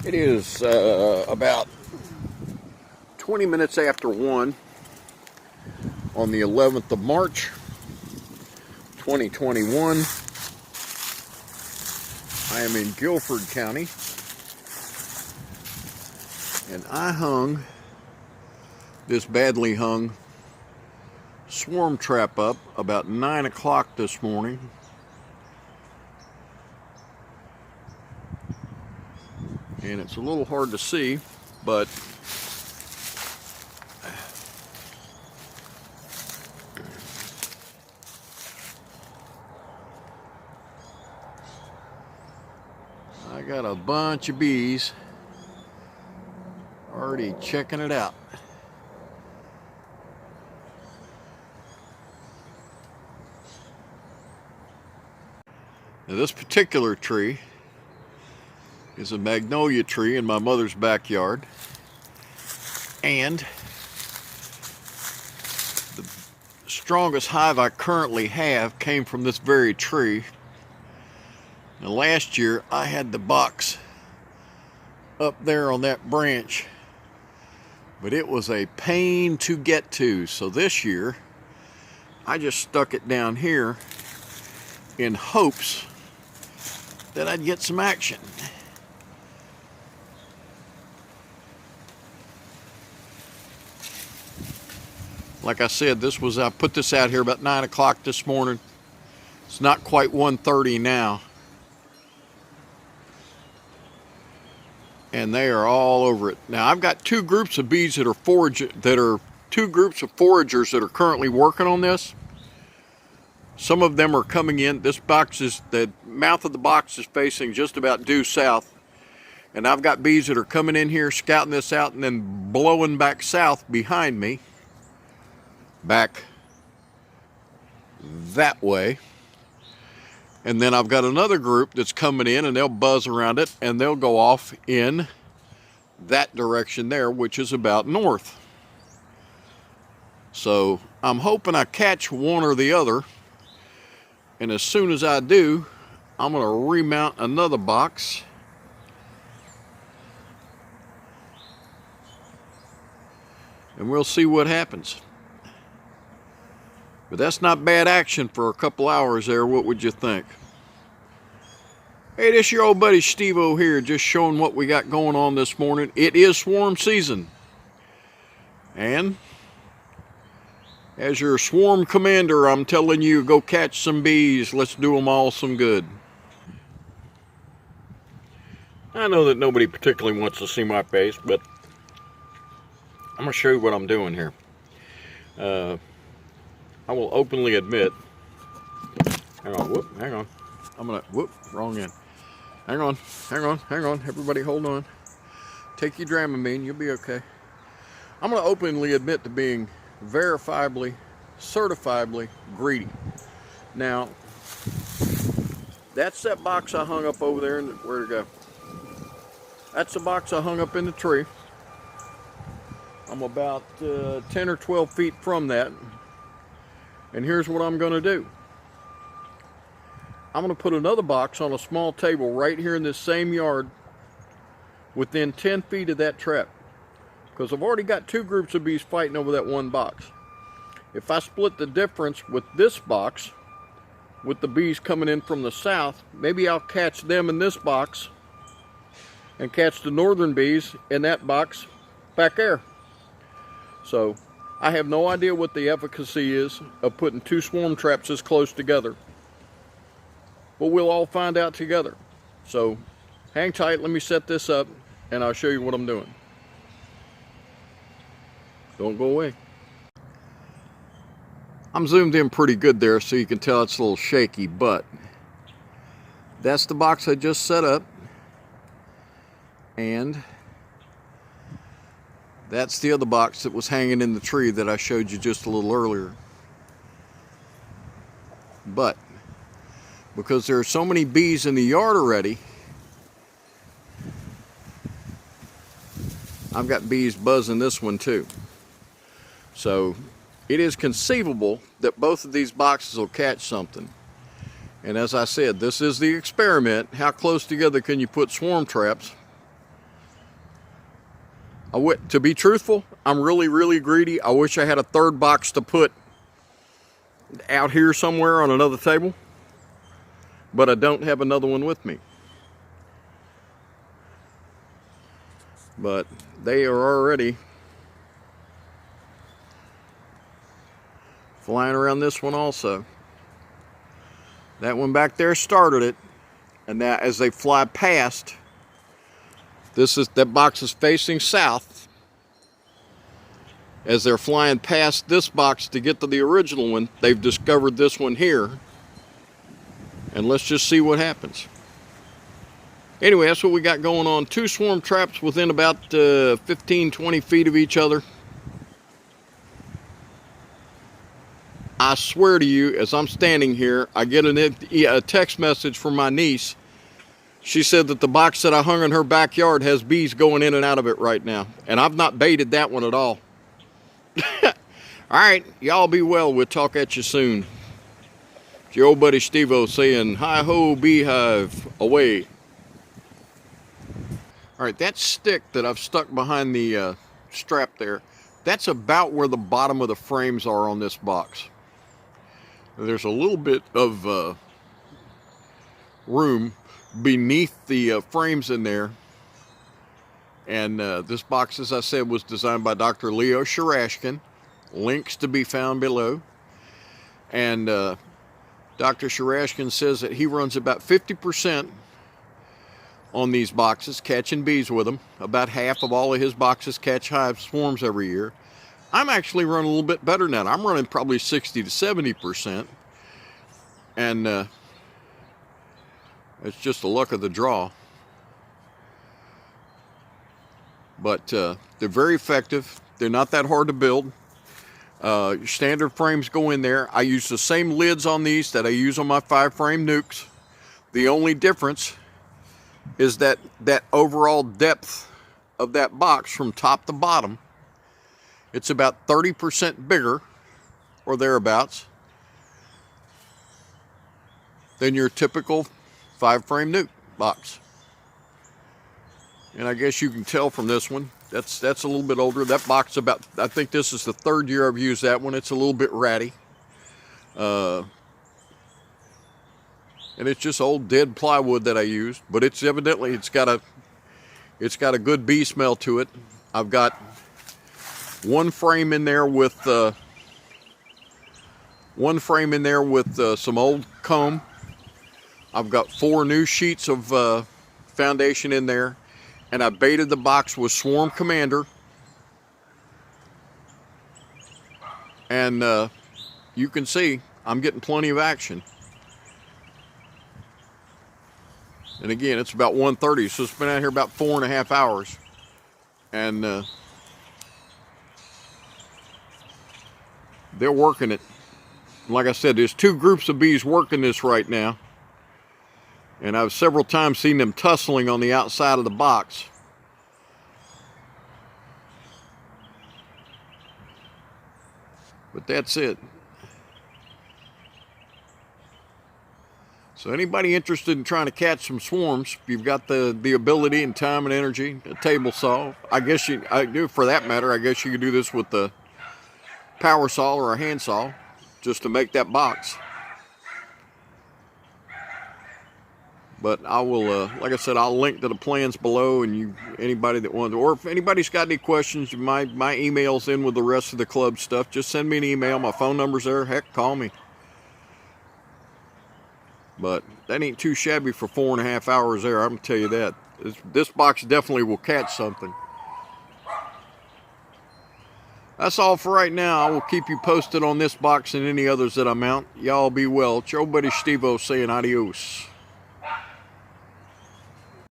It is about 20 minutes after 1 on the 11th of March, 2021. I am in Guilford County, and I hung this badly hung swarm trap up about 9 o'clock this morning. And it's a little hard to see, but I got a bunch of bees already checking it out. Now, this particular tree is a magnolia tree in my mother's backyard, and the strongest hive I currently have came from this very tree. Now, last year I had the box up there on that branch, but it was a pain to get to, so this year I just stuck it down here in hopes that I'd get some action. Like I said, I put this out here about 9 o'clock this morning. It's not quite 1:30 now. And they are all over it. Now, I've got two groups of bees that are two groups of foragers that are currently working on this. Some of them are coming in. The mouth of the box is facing just about due south. And I've got bees that are coming in here, scouting this out, and then blowing back south behind me. Back that way. And then I've got another group that's coming in, and they'll buzz around it, and they'll go off in that direction there, which is about north. So I'm hoping I catch one or the other, and as soon as I do, I'm going to remount another box. And we'll see what happens. But that's not bad action for a couple hours there. What would you think? Hey, this your old buddy Steve-O here, just showing what we got going on this morning. It is swarm season. And as your swarm commander, I'm telling you, go catch some bees. Let's do them all some good. I know that nobody particularly wants to see my face, but I'm going to show you what I'm doing here. I will openly admit, hang on, wrong end. Hang on, everybody hold on. Take your Dramamine, you'll be okay. I'm gonna openly admit to being verifiably, certifiably greedy. Now, that's that box I hung up over there, and where'd it go? That's the box I hung up in the tree. I'm about 10 or 12 feet from that. And here's what I'm going to do. I'm going to put another box on a small table right here in this same yard within 10 feet of that trap. Because I've already got two groups of bees fighting over that one box. If I split the difference with this box, with the bees coming in from the south, maybe I'll catch them in this box and catch the northern bees in that box back there. So I have no idea what the efficacy is of putting two swarm traps this close together. But we'll all find out together. So hang tight, let me set this up, and I'll show you what I'm doing. Don't go away. I'm zoomed in pretty good there, so you can tell it's a little shaky, but that's the box I just set up. And that's the other box that was hanging in the tree that I showed you just a little earlier. But because there are so many bees in the yard already, I've got bees buzzing this one too. So it is conceivable that both of these boxes will catch something. And as I said, this is the experiment. How close together can you put swarm traps? To be truthful, I'm really greedy. I wish I had a third box to put out here somewhere on another table, but I don't have another one with me. But they are already flying around this one also. That one back there started it, and now as they fly past, that box is facing south. As they're flying past this box to get to the original one, they've discovered this one here. And let's just see what happens. Anyway, that's what we got going on. 2 swarm traps within about 15-20 feet of each other. I swear to you, as I'm standing here, I get a text message from my niece. She said that the box that I hung in her backyard has bees going in and out of it right now. And I've not baited that one at all. All right, y'all be well. We'll talk at you soon. It's your old buddy Steve-O saying, hi-ho, beehive, away. All right, that stick that I've stuck behind the strap there, that's about where the bottom of the frames are on this box. There's a little bit of room beneath the frames in there. And this box, as I said, was designed by Dr. Leo Sharashkin. Links to be found below. And Dr. Sharashkin says that he runs about 50% on these boxes, catching bees with them. About half of all of his boxes catch hive swarms every year. I'm actually running a little bit better than that. I'm running probably 60 to 70%. And it's just the luck of the draw. But they're very effective. They're not that hard to build. Your standard frames go in there. I use the same lids on these that I use on my 5-frame nukes. The only difference is that overall depth of that box from top to bottom, it's about 30% bigger or thereabouts than your typical 5-frame nuke box. And I guess you can tell from this one, that's a little bit older. That box about, I think this is the 3rd year I've used that one. It's a little bit ratty. And it's just old dead plywood that I used, but it's evidently, it's got a good bee smell to it. I've got one frame in there with some old comb. I've got 4 new sheets of foundation in there, and I baited the box with Swarm Commander. And you can see I'm getting plenty of action. And again, it's about 1:30, so it's been out here about 4.5 hours. And they're working it. Like I said, there's 2 groups of bees working this right now. And I've several times seen them tussling on the outside of the box. But that's it. So anybody interested in trying to catch some swarms, if you've got the ability and time and energy, a table saw, I do for that matter, I guess you could do this with the power saw or a hand saw just to make that box. But I will, like I said, I'll link to the plans below, and anybody that wants, or if anybody's got any questions, my email's in with the rest of the club stuff. Just send me an email. My phone number's there. Heck, call me. But that ain't too shabby for 4.5 hours there, I'm gonna tell you that. This box definitely will catch something. That's all for right now. I will keep you posted on this box and any others that I mount. Y'all be well. It's your old buddy Steve-O saying adios.